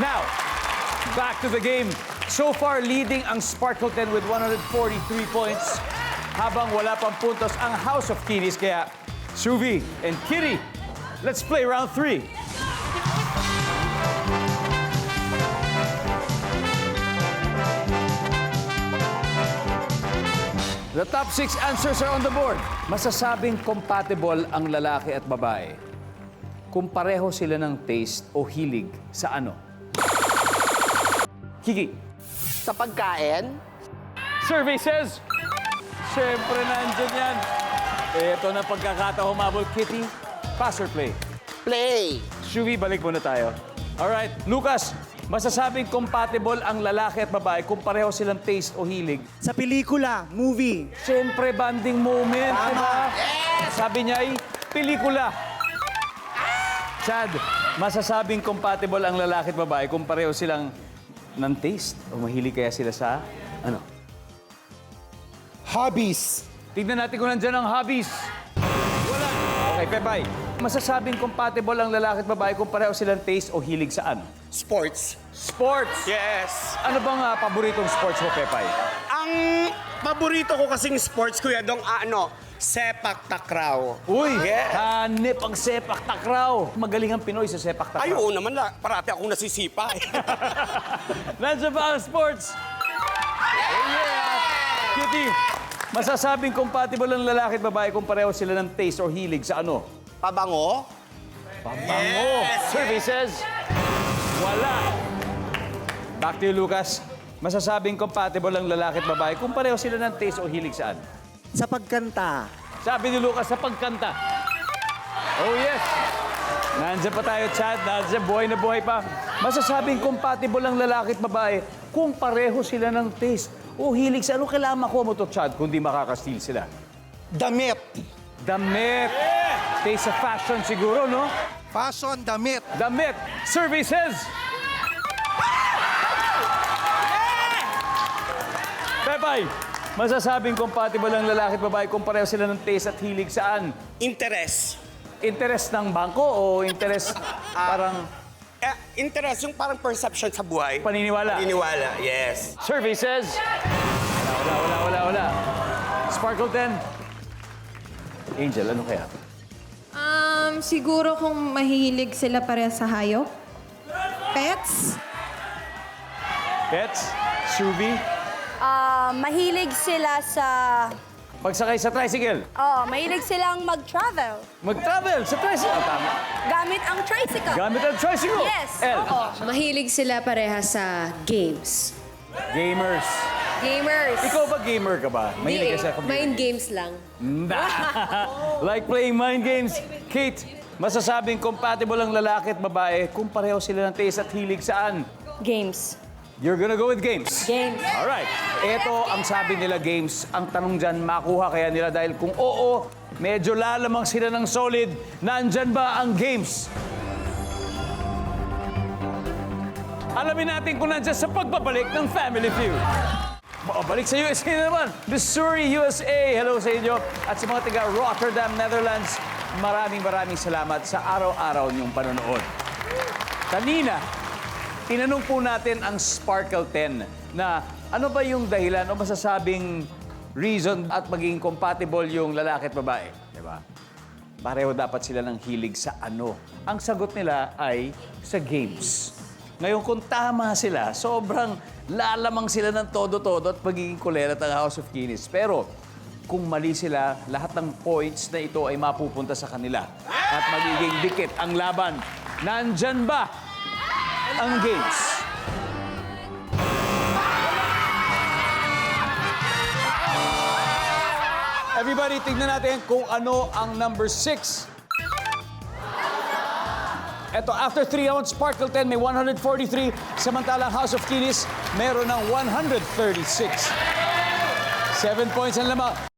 Now, back to the game. So far, leading ang Sparkle 10 with 143 points. Habang wala pang puntos ang House of Kinis. Kaya, Suvi and Kitty, let's play round 3. The top 6 answers are on the board. Masasabing compatible ang lalaki at babae kung pareho sila ng taste o hilig sa ano? Kiki. Sa pagkain? Survey says, siyempre nandyan yan. Ito na pagkakataon humabol. Kitty, pass or play? Play. Shuvi, balik muna tayo. Alright, Lucas, masasabing compatible ang lalaki at babae kung pareho silang taste o hilig. Sa pelikula, movie. Siyempre, banding moment, Tama. diba? Sabi niya ay pelikula. Chad, masasabing compatible ang lalaki at babae kung pareho silang ng taste o mahilig kaya sila sa ano? Hobbies. Tignan natin kung nandyan ang hobbies. Wala. Okay, Pepay. Masasabing compatible ang lalaki at babae kung pareho silang taste o hilig saan? Sports. Sports. Yes. Ano bang paboritong sports mo, Pepay? Ang paborito ko kasing sports, Kuya Dong, sepak takraw. Uy, Yes. hanip ang sepak takraw. Magaling ang Pinoy sa sepak takraw. Ay, oo naman, parati akong nasisipa. Nandiyan ba ang sports? Yeah. Kitty, masasabing compatible ang lalaki at babae kung pareho sila ng taste or hilig sa ano? Pabango? Pabango. Services. Wala. Back to you, Lucas. Masasabing compatible ang lalaki at babae kung pareho sila ng taste o hilig saan? Sa pagkanta. Sabi ni Lucas sa pagkanta. Oh, yes. Nandiyan pa tayo, Chad. Nandiyan, buhay na buhay pa. Masasabing compatible ang lalaki at babae kung pareho sila ng taste o hilig sa ano. Kailangan makuha mo to, Chad, kundi makaka-steal sila. Damit. Damit. Taste sa fashion siguro, no? Fashion, damit. Damit. Services. Pepay, masasabing compatible ang lalaki at babae kung pareho sila ng taste at hilig saan? Interest. Interest ng bangko o interest parang Interest, yung parang perception sa buhay. paniniwala? Paniniwala, yes. Services. Wala. Sparkle 10. Angel, ano kaya? Siguro kung mahilig sila pareha sa hayop. Pets. Pets? Suvi? Mahilig sila sa... Pagsakay sa tricycle? mahilig silang mag-travel. Mag-travel sa tricycle? Tama. Gamit ang tricycle. Gamit ang tricycle? Yes. L. Oo. Mahilig sila pareha sa games. Gamers. Gamers. Ikaw ba gamer ka ba? Mahilig ka sa computer? Mind games lang. Like playing mind games. Kate, masasabing compatible ang lalaki at babae kung pareho sila ng taste at hilig saan? Games. You're gonna go with games. Games. Alright. Ito ang sabi nila games. Ang tanong dyan, makuha kaya nila dahil kung oo, medyo lalamang sila ng solid. Nandyan ba ang games? Alamin natin kung nandyan sa pagbabalik ng Family Feud. Balik sa USA na naman. Missouri, USA. Hello sa inyo. At sa mga taga Rotterdam, Netherlands, maraming salamat sa araw-araw niyong panonood. Kanina, tinanong po natin ang Sparkle 10 na ano ba yung dahilan o masasabing reason at maging compatible yung lalaki at babae. Diba? Pareho dapat sila ng hilig sa ano. Ang sagot nila ay sa games. Ngayon, kung tama sila, sobrang lalamang sila ng todo-todo at magiging kulerat ang House of Kinis. Pero kung mali sila, lahat ng points na ito ay mapupunta sa kanila. At magiging dikit ang laban. Nandyan ba ang games? Everybody, tignan natin kung ano ang number 6. Eto, after 3 rounds, Sparkle 10 may 143. Samantalang House of Kinis meron ng 136. 7 points ang lamang.